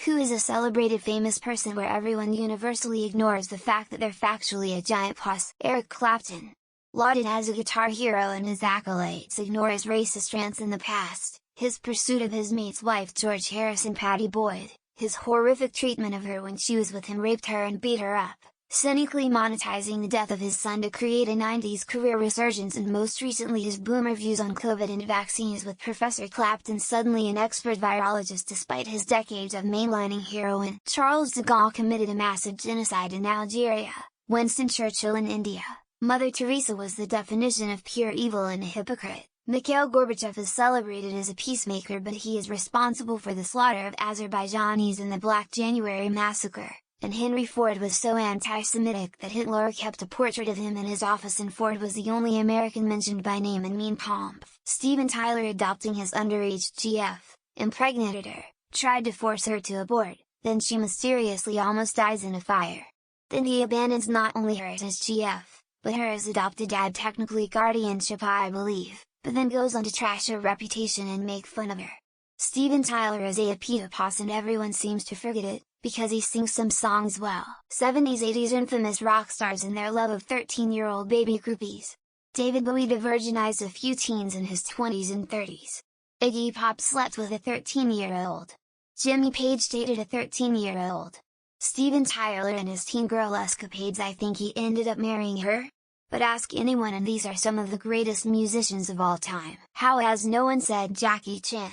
Who is a celebrated famous person where everyone universally ignores the fact that they're factually a giant plus? Eric Clapton. Lauded as a guitar hero and his accolades ignore his racist rants in the past, his pursuit of his mate's wife George Harrison Patty Boyd, his horrific treatment of her when she was with him, raped her and beat her up, cynically monetizing the death of his son to create a 90s career resurgence, and most recently his boomer views on COVID and vaccines, with Professor Clapton suddenly an expert virologist despite his decades of mainlining heroin. Charles de Gaulle committed a massive genocide in Algeria, Winston Churchill in India, Mother Teresa was the definition of pure evil and a hypocrite, Mikhail Gorbachev is celebrated as a peacemaker, but he is responsible for the slaughter of Azerbaijanis in the Black January massacre. And Henry Ford was so anti-Semitic that Hitler kept a portrait of him in his office, and Ford was the only American mentioned by name in Mein Kampf. Steven Tyler adopting his underage GF, impregnated her, tried to force her to abort, then she mysteriously almost dies in a fire. Then he abandons not only her as his GF, but her as adopted dad, technically guardianship I believe, but then goes on to trash her reputation and make fun of her. Steven Tyler is a pitoposs and everyone seems to forget it, because he sings some songs well. 70s 80s infamous rock stars and their love of 13-year-old baby groupies. David Bowie virginized a few teens in his 20s and 30s. Iggy Pop slept with a 13-year-old. Jimmy Page dated a 13-year-old. Steven Tyler and his teen girl escapades, I think he ended up marrying her? But ask anyone and these are some of the greatest musicians of all time. How has no one said Jackie Chan?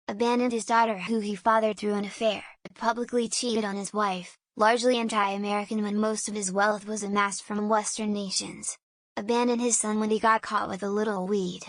Abandoned his daughter who he fathered through an affair, publicly cheated on his wife, largely anti-American when most of his wealth was amassed from Western nations. Abandoned his son when he got caught with a little weed.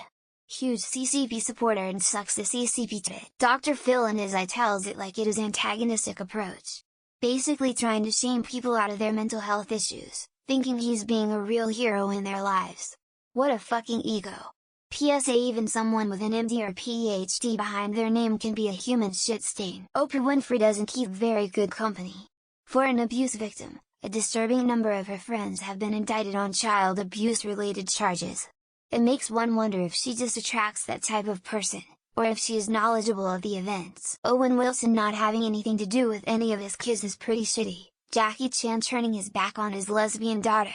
Huge CCP supporter and sucks the CCP tit. Dr. Phil in his I tells it like it is antagonistic approach. Basically trying to shame people out of their mental health issues, thinking he's being a real hero in their lives. What a fucking ego. PSA, even someone with an MD or PhD behind their name can be a human shit stain. Oprah Winfrey doesn't keep very good company. For an abuse victim, a disturbing number of her friends have been indicted on child abuse related charges. It makes one wonder if she just attracts that type of person, or if she is knowledgeable of the events. Owen Wilson not having anything to do with any of his kids is pretty shitty. Jackie Chan turning his back on his lesbian daughter.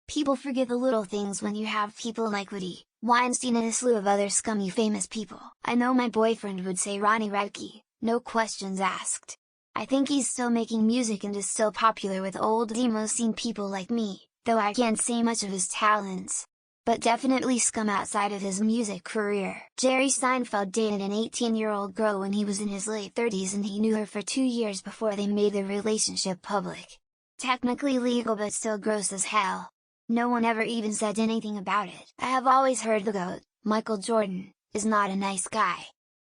People forget the little things when you have people like Woody, Weinstein and a slew of other scummy famous people. I know my boyfriend would say Ronnie Radke, no questions asked. I think he's still making music and is still popular with old emo scene people like me, though I can't say much of his talents. But definitely scum outside of his music career. Jerry Seinfeld dated an 18-year-old girl when he was in his late 30s and he knew her for 2 years before they made their relationship public. Technically legal but still gross as hell. No one ever even said anything about it. I have always heard the GOAT, Michael Jordan, is not a nice guy.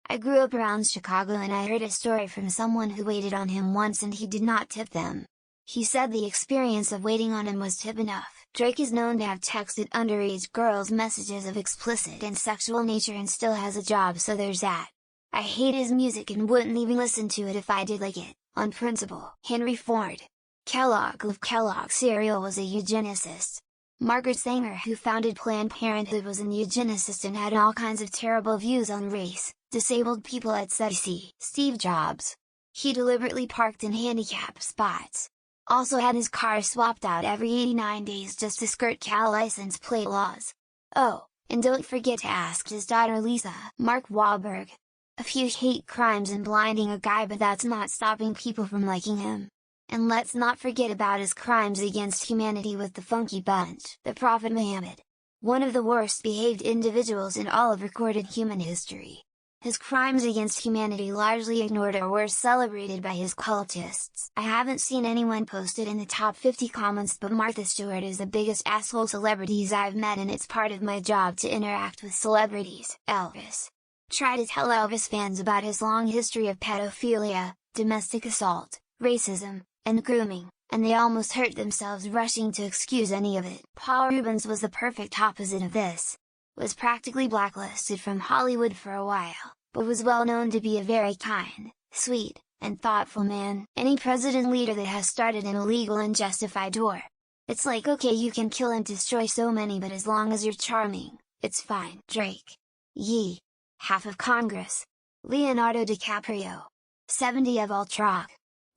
I grew up around Chicago and I heard a story from someone who waited on him once and he did not tip them. He said the experience of waiting on him was tip enough. Drake is known to have texted underage girls messages of explicit and sexual nature and still has a job, so there's that. I hate his music and wouldn't even listen to it if I did like it, on principle. Henry Ford. Kellogg of Kellogg cereal was a eugenicist. Margaret Sanger, who founded Planned Parenthood, was an eugenicist and had all kinds of terrible views on race, disabled people, etc. Steve Jobs. He deliberately parked in handicapped spots. Also had his car swapped out every 89 days just to skirt Cal license plate laws. Oh, and don't forget to ask his daughter Lisa. Mark Wahlberg. A few hate crimes and blinding a guy, but that's not stopping people from liking him. And let's not forget about his crimes against humanity with the Funky Bunch. The Prophet Muhammad. One of the worst behaved individuals in all of recorded human history. His crimes against humanity largely ignored or were celebrated by his cultists. I haven't seen anyone post it in the top 50 comments, but Martha Stewart is the biggest asshole celebrities I've met, and it's part of my job to interact with celebrities. Elvis. Try to tell Elvis fans about his long history of pedophilia, domestic assault, racism, and grooming, and they almost hurt themselves rushing to excuse any of it. Paul Rubens was the perfect opposite of this. Was practically blacklisted from Hollywood for a while, but was well known to be a very kind, sweet, and thoughtful man. Any president leader that has started an illegal and justified war. It's like, okay, you can kill and destroy so many, but as long as you're charming, it's fine. Drake. Yee. Half of Congress. Leonardo DiCaprio. 70 of Ultrag.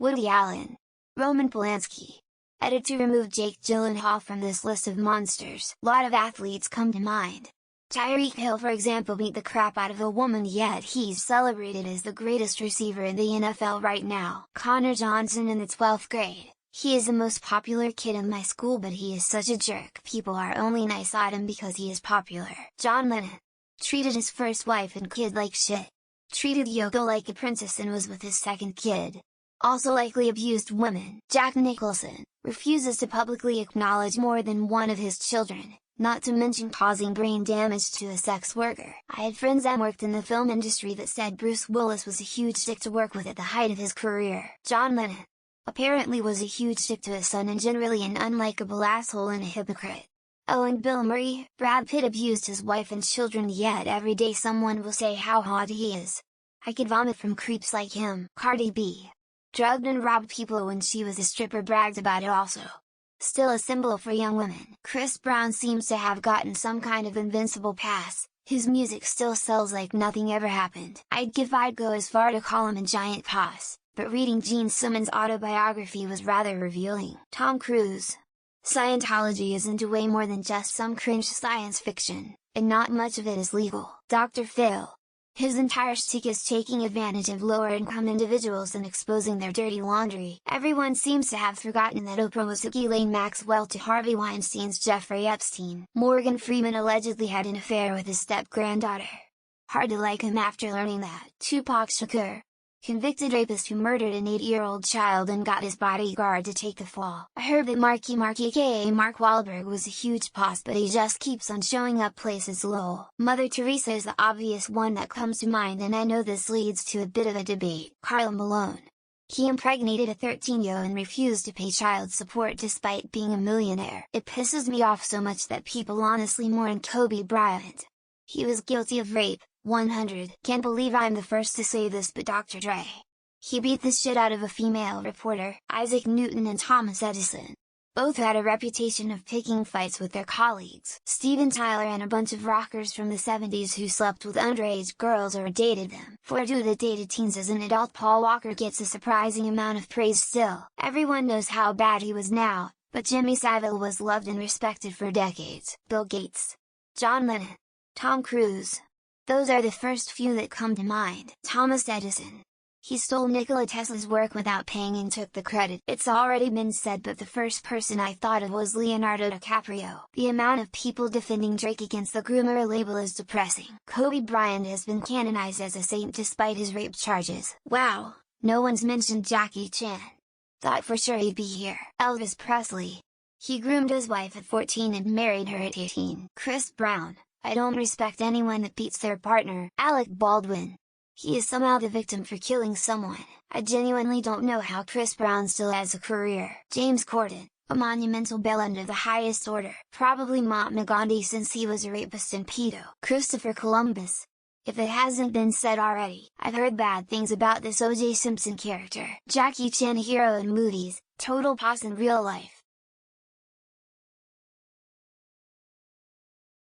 Woody Allen. Roman Polanski. Editor removed Jake Gyllenhaal from this list of monsters. Lot of athletes come to mind. Tyreek Hill for example beat the crap out of a woman, yet he's celebrated as the greatest receiver in the NFL right now. Connor Johnson in the 12th grade. He is the most popular kid in my school, but he is such a jerk. People are only nice at him because he is popular. John Lennon. Treated his first wife and kid like shit. Treated Yoko like a princess and was with his second kid. Also likely abused women. Jack Nicholson. Refuses to publicly acknowledge more than one of his children, not to mention causing brain damage to a sex worker. I had friends that worked in the film industry that said Bruce Willis was a huge dick to work with at the height of his career. John Lennon. Apparently was a huge dick to his son and generally an unlikable asshole and a hypocrite. Oh, and Bill Murray. Brad Pitt abused his wife and children, yet every day someone will say how hot he is. I could vomit from creeps like him. Cardi B. Drugged and robbed people when she was a stripper, bragged about it also. Still a symbol for young women. Chris Brown seems to have gotten some kind of invincible pass, his music still sells like nothing ever happened. I'd go as far to call him a giant toss, but reading Gene Simmons' autobiography was rather revealing. Tom Cruise. Scientology is into way more than just some cringe science fiction, and not much of it is legal. Dr. Phil. His entire shtick is taking advantage of lower-income individuals and exposing their dirty laundry. Everyone seems to have forgotten that Oprah was Ghislaine Maxwell to Harvey Weinstein's Jeffrey Epstein. Morgan Freeman allegedly had an affair with his step-granddaughter. Hard to like him after learning that. Tupac Shakur. Convicted rapist who murdered an 8-year-old child and got his bodyguard to take the fall. I heard that Marky Mark aka Mark Wahlberg was a huge boss, but he just keeps on showing up places. Lol. Mother Teresa is the obvious one that comes to mind, and I know this leads to a bit of a debate. Karl Malone. He impregnated a 13-year-old and refused to pay child support despite being a millionaire. It pisses me off so much that people honestly mourn Kobe Bryant. He was guilty of rape. 100. Can't believe I'm the first to say this, but Dr. Dre. He beat the shit out of a female reporter, Isaac Newton and Thomas Edison. Both had a reputation of picking fights with their colleagues. Steven Tyler and a bunch of rockers from the 70s who slept with underage girls or dated them. For a dude that dated teens as an adult, Paul Walker gets a surprising amount of praise still. Everyone knows how bad he was now, but Jimmy Savile was loved and respected for decades. Bill Gates. John Lennon. Tom Cruise. Those are the first few that come to mind. Thomas Edison. He stole Nikola Tesla's work without paying and took the credit. It's already been said, but the first person I thought of was Leonardo DiCaprio. The amount of people defending Drake against the groomer label is depressing. Kobe Bryant has been canonized as a saint despite his rape charges. Wow, no one's mentioned Jackie Chan. Thought for sure he'd be here. Elvis Presley. He groomed his wife at 14 and married her at 18. Chris Brown. I don't respect anyone that beats their partner. Alec Baldwin. He is somehow the victim for killing someone. I genuinely don't know how Chris Brown still has a career. James Corden. A monumental bellend of the highest order. Probably Mahatma Gandhi since he was a rapist and pedo. Christopher Columbus. If it hasn't been said already, I've heard bad things about this O.J. Simpson character. Jackie Chan hero in movies, total boss in real life.